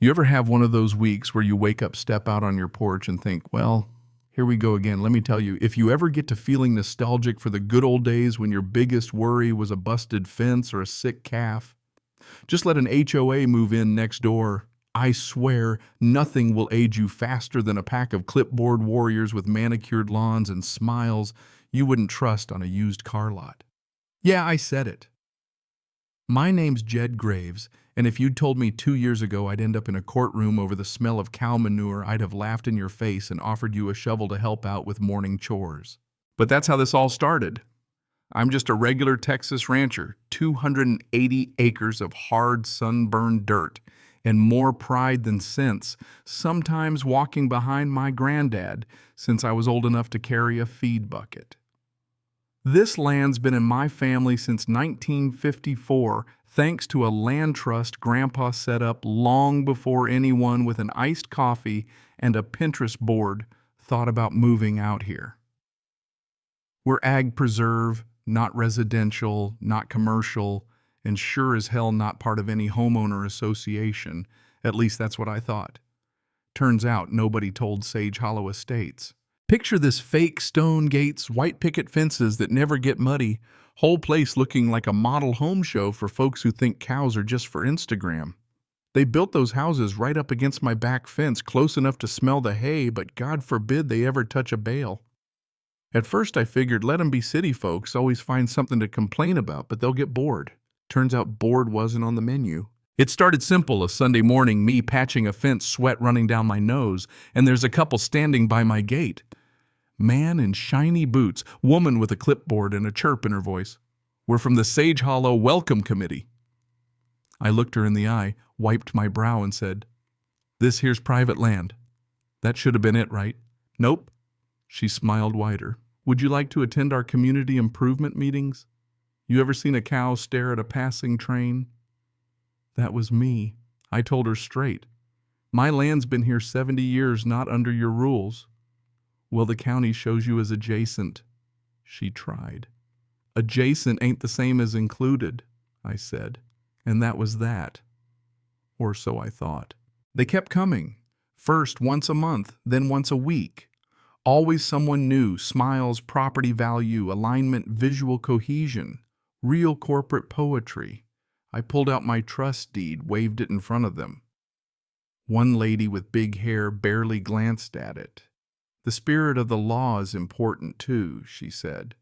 You ever have one of those weeks where you wake up, step out on your porch, and think, well, here we go again. Let me tell you, if you ever get to feeling nostalgic for the good old days when your biggest worry was a busted fence or a sick calf, just let an HOA move in next door. I swear, nothing will age you faster than a pack of clipboard warriors with manicured lawns and smiles you wouldn't trust on a used car lot. Yeah, I said it. My name's Jed Graves, and if you'd told me 2 years ago I'd end up in a courtroom over the smell of cow manure, I'd have laughed in your face and offered you a shovel to help out with morning chores. But that's how this all started. I'm just a regular Texas rancher, 280 acres of hard, sunburned dirt, and more pride than sense, sometimes walking behind my granddad since I was old enough to carry a feed bucket. This land's been in my family since 1954, thanks to a land trust Grandpa set up long before anyone with an iced coffee and a Pinterest board thought about moving out here. We're ag preserve, not residential, not commercial, and sure as hell not part of any homeowner association. At least that's what I thought. Turns out nobody told Sage Hollow Estates. Picture this: fake stone gates, white picket fences that never get muddy, whole place looking like a model home show for folks who think cows are just for Instagram. They built those houses right up against my back fence, close enough to smell the hay, but God forbid they ever touch a bale. At first I figured let them be city folks, always find something to complain about, but they'll get bored. Turns out bored wasn't on the menu. It started simple: a Sunday morning, me patching a fence, sweat running down my nose, and there's a couple standing by my gate. Man in shiny boots, woman with a clipboard and a chirp in her voice. We're from the Sage Hollow Welcome Committee. I looked her in the eye, wiped my brow, and said, "This here's private land." That should have been it, right? Nope. She smiled wider. Would you like to attend our community improvement meetings? You ever seen a cow stare at a passing train? That was me. I told her straight. My land's been here 70 years, not under your rules. Well, the county shows you as adjacent. She tried. Adjacent ain't the same as included, I said. And that was that. Or so I thought. They kept coming. First once a month, then once a week. Always someone new: smiles, property value, alignment, visual cohesion, real corporate poetry. I pulled out my trust deed, waved it in front of them. One lady with big hair barely glanced at it. The spirit of the law is important too, she said.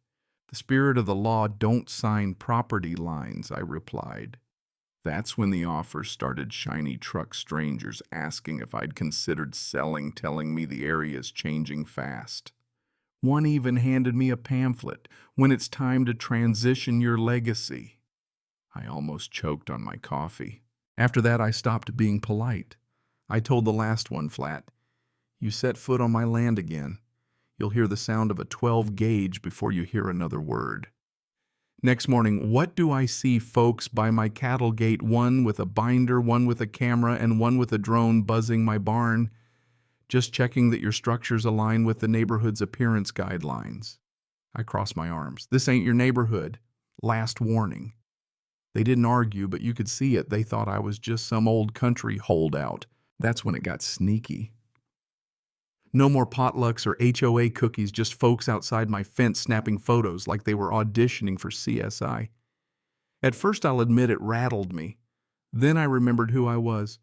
The spirit of the law don't sign property lines, I replied. That's when the offers started: shiny truck strangers asking if I'd considered selling, telling me the area's changing fast. One even handed me a pamphlet: when it's time to transition your legacy. I almost choked on my coffee. After that, I stopped being polite. I told the last one flat, "You set foot on my land again, you'll hear the sound of a 12 gauge before you hear another word." Next morning, what do I see folks by my cattle gate, one with a binder, one with a camera, and one with a drone buzzing my barn, just checking that your structures align with the neighborhood's appearance guidelines. I cross my arms. This ain't your neighborhood. Last warning. They didn't argue, but you could see it. They thought I was just some old country holdout. That's when it got sneaky. No more potlucks or HOA cookies, just folks outside my fence snapping photos like they were auditioning for CSI. At first, I'll admit, it rattled me. Then I remembered who I was.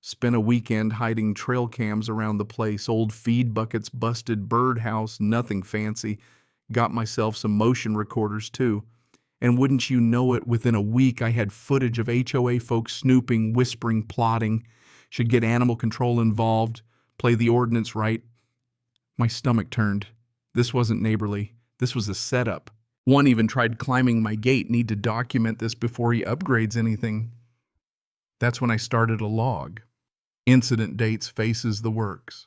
Spent a weekend hiding trail cams around the place, old feed buckets, busted birdhouse, nothing fancy. Got myself some motion recorders too. And wouldn't you know it, within a week I had footage of HOA folks snooping, whispering, plotting. Should get animal control involved, play the ordinance right. My stomach turned. This wasn't neighborly. This was a setup. One even tried climbing my gate. Need to document this before he upgrades anything. That's when I started a log. Incident dates, faces, the works.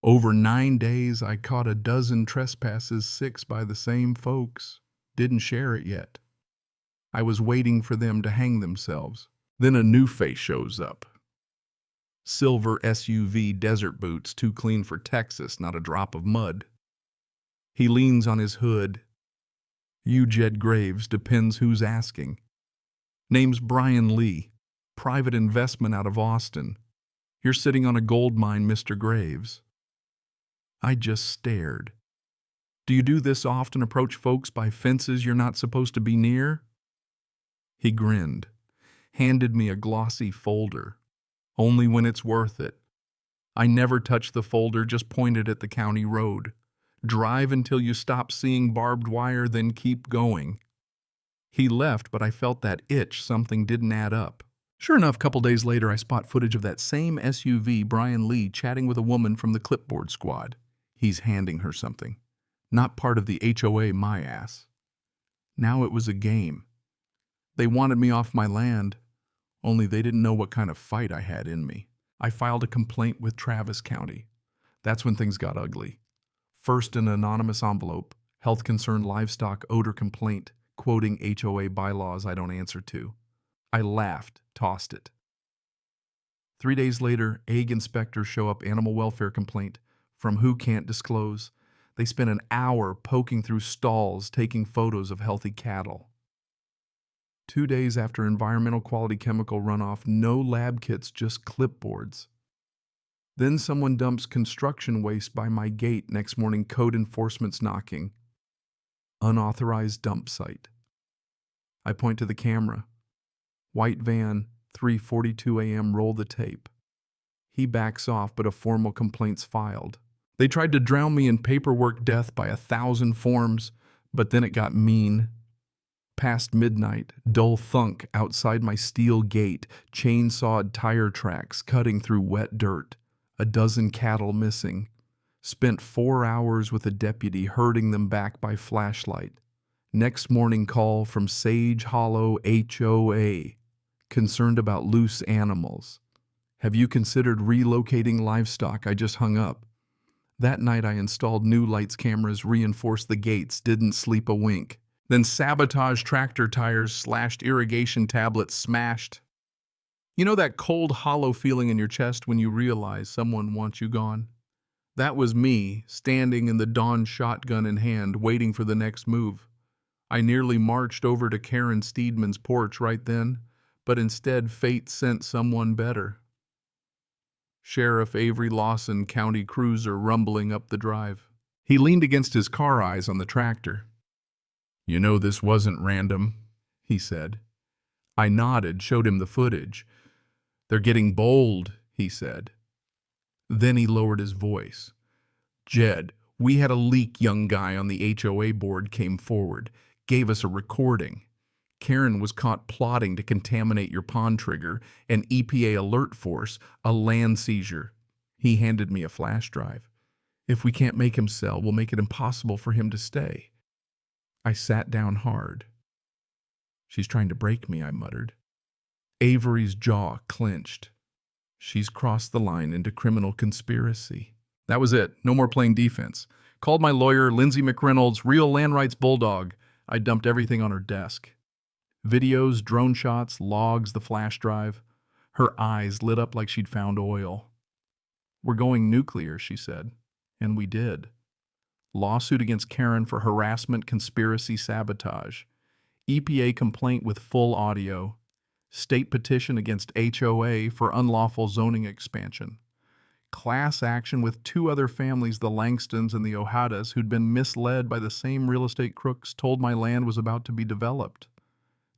Over 9 days, I caught a dozen trespasses, 6 by the same folks. Didn't share it yet. I was waiting for them to hang themselves. Then a new face shows up. Silver SUV, desert boots, too clean for Texas, not a drop of mud. He leans on his hood. "You, Jed Graves, depends who's asking." Name's Brian Lee, private investment out of Austin. You're sitting on a gold mine, Mr. Graves." I just stared. "Do you do this often, approach folks by fences you're not supposed to be near?" He grinned, handed me a glossy folder. "Only when it's worth it." I never touched the folder, just pointed at the county road. "Drive until you stop seeing barbed wire, then keep going." He left, but I felt that itch something didn't add up. Sure enough, a couple days later, I spot footage of that same SUV, Brian Lee, chatting with a woman from the clipboard squad. He's handing her something. Not part of the HOA, my ass. Now it was a game. They wanted me off my land, only they didn't know what kind of fight I had in me. I filed a complaint with Travis County. That's when things got ugly. First, an anonymous envelope, health concern livestock odor complaint, quoting HOA bylaws I don't answer to. I laughed, tossed it. 3 days later, ag inspectors show up, animal welfare complaint, from who can't disclose. They spent an hour poking through stalls, taking photos of healthy cattle. 2 days after environmental quality chemical runoff, no lab kits, just clipboards. Then someone dumps construction waste by my gate. Next morning, code enforcement's knocking. Unauthorized dump site. I point to the camera. White van, 3:42 a.m., roll the tape. He backs off, but a formal complaint's filed. They tried to drown me in paperwork death by 1,000 forms, but then it got mean. Past midnight, dull thunk outside my steel gate, chainsawed tire tracks cutting through wet dirt, a dozen cattle missing. Spent 4 hours with a deputy herding them back by flashlight. Next morning call from Sage Hollow HOA, concerned about loose animals. "Have you considered relocating livestock?" I just hung up. That night I installed new lights, cameras, reinforced the gates, didn't sleep a wink. Then sabotage tractor tires, slashed irrigation tablets, smashed. You know that cold, hollow feeling in your chest when you realize someone wants you gone? That was me, standing in the dawn, shotgun in hand, waiting for the next move. I nearly marched over to Karen Steedman's porch right then, but instead fate sent someone better. Sheriff Avery Lawson, county cruiser, rumbling up the drive. He leaned against his car eyes on the tractor. "You know this wasn't random," he said. I nodded, showed him the footage. "They're getting bold," he said. Then he lowered his voice. "Jed, we had a leak. Young guy on the HOA board came forward, gave us a recording. Karen was caught plotting to contaminate your pond trigger, an EPA alert force, a land seizure." He handed me a flash drive. "If we can't make him sell, we'll make it impossible for him to stay." I sat down hard. "She's trying to break me," I muttered. Avery's jaw clenched. "She's crossed the line into criminal conspiracy." That was it. No more playing defense. Called my lawyer, Lindsay McReynolds, real land rights bulldog. I dumped everything on her desk. Videos, drone shots, logs, the flash drive. Her eyes lit up like she'd found oil. "We're going nuclear," she said. And we did. Lawsuit against Karen for harassment, conspiracy, sabotage. EPA complaint with full audio. State petition against HOA for unlawful zoning expansion. Class action with 2 other families, the Langstons and the Ohadas, who'd been misled by the same real estate crooks, told my land was about to be developed.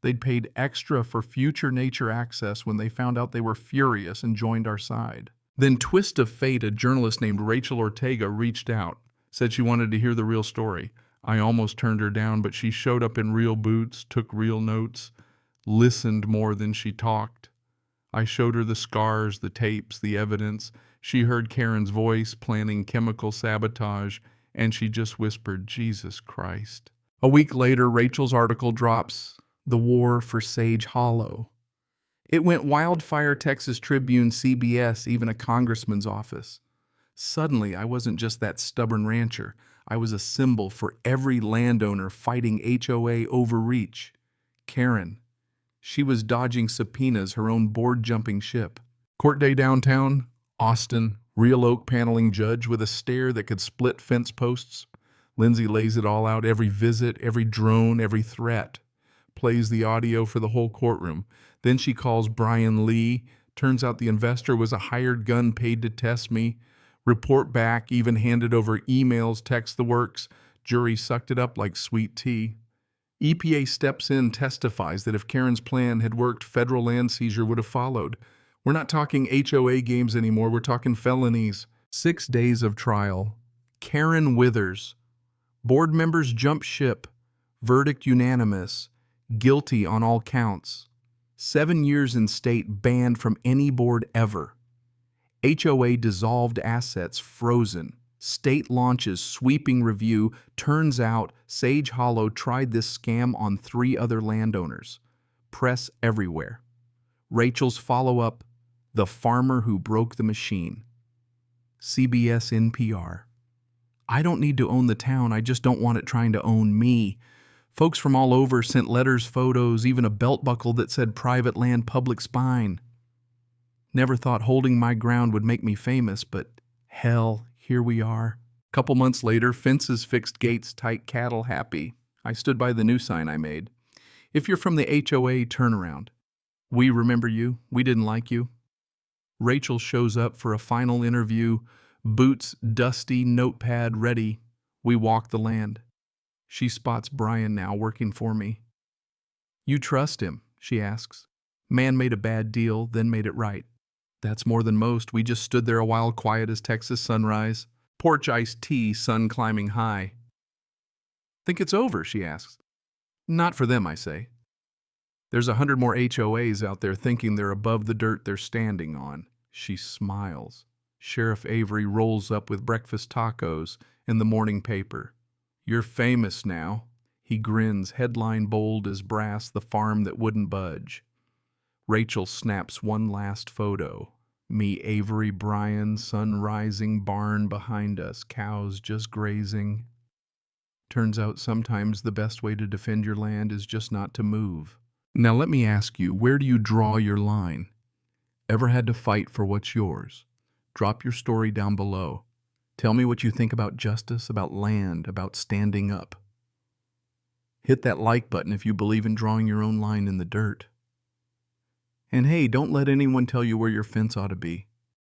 They'd paid extra for future nature access when they found out they were furious and joined our side. Then, twist of fate, a journalist named Rachel Ortega reached out, said she wanted to hear the real story. I almost turned her down, but she showed up in real boots, took real notes, listened more than she talked. I showed her the scars, the tapes, the evidence. She heard Karen's voice planning chemical sabotage, and she just whispered, "Jesus Christ." A week later, Rachel's article drops, "The War for Sage Hollow." It went wildfire, Texas Tribune, CBS, even a congressman's office. Suddenly, I wasn't just that stubborn rancher. I was a symbol for every landowner fighting HOA overreach. Karen. She was dodging subpoenas, her own board-jumping ship. Court day downtown, Austin, real oak paneling judge with a stare that could split fence posts. Lindsay lays it all out, every visit, every drone, every threat. Plays the audio for the whole courtroom. Then she calls Brian Lee, Turns out the investor was a hired gun paid to test me. Report back, even handed over emails, text the works. Jury sucked it up like sweet tea. EPA steps in, testifies that if Karen's plan had worked, federal land seizure would have followed. We're not talking HOA games anymore, we're talking felonies. 6 days of trial. Karen withers. Board members jump ship. Verdict unanimous. Guilty on all counts. 7 years in state, banned from any board ever. HOA dissolved, assets frozen. State launches sweeping review. Turns out Sage Hollow tried this scam on 3 other landowners. Press everywhere. Rachel's follow-up, the farmer who broke the machine. CBS NPR. I don't need to own the town, I just don't want it trying to own me. Folks from all over sent letters, photos, even a belt buckle that said private land, public spine. Never thought holding my ground would make me famous, but hell, here we are. Couple months later, fences fixed, gates tight, cattle happy. I stood by the new sign I made. If you're from the HOA, turn around. We remember you. We didn't like you. Rachel shows up for a final interview, boots dusty, notepad ready. We walk the land. She spots Brian now working for me. You trust him, she asks. Man made a bad deal, then made it right. That's more than most. We just stood there a while, quiet as Texas sunrise. Porch iced tea, sun climbing high. Think it's over, she asks. Not for them, I say. There's 100 more HOAs out there thinking they're above the dirt they're standing on. She smiles. Sheriff Avery rolls up with breakfast tacos and the morning paper. You're famous now. He grins, headline bold as brass, the farm that wouldn't budge. Rachel snaps one last photo. Me, Avery, Brian, sun rising, barn behind us, cows just grazing. Turns out sometimes the best way to defend your land is just not to move. Now let me ask you, where do you draw your line? Ever had to fight for what's yours? Drop your story down below. Tell me what you think about justice, about land, about standing up. Hit that like button if you believe in drawing your own line in the dirt. And hey, don't let anyone tell you where your fence ought to be.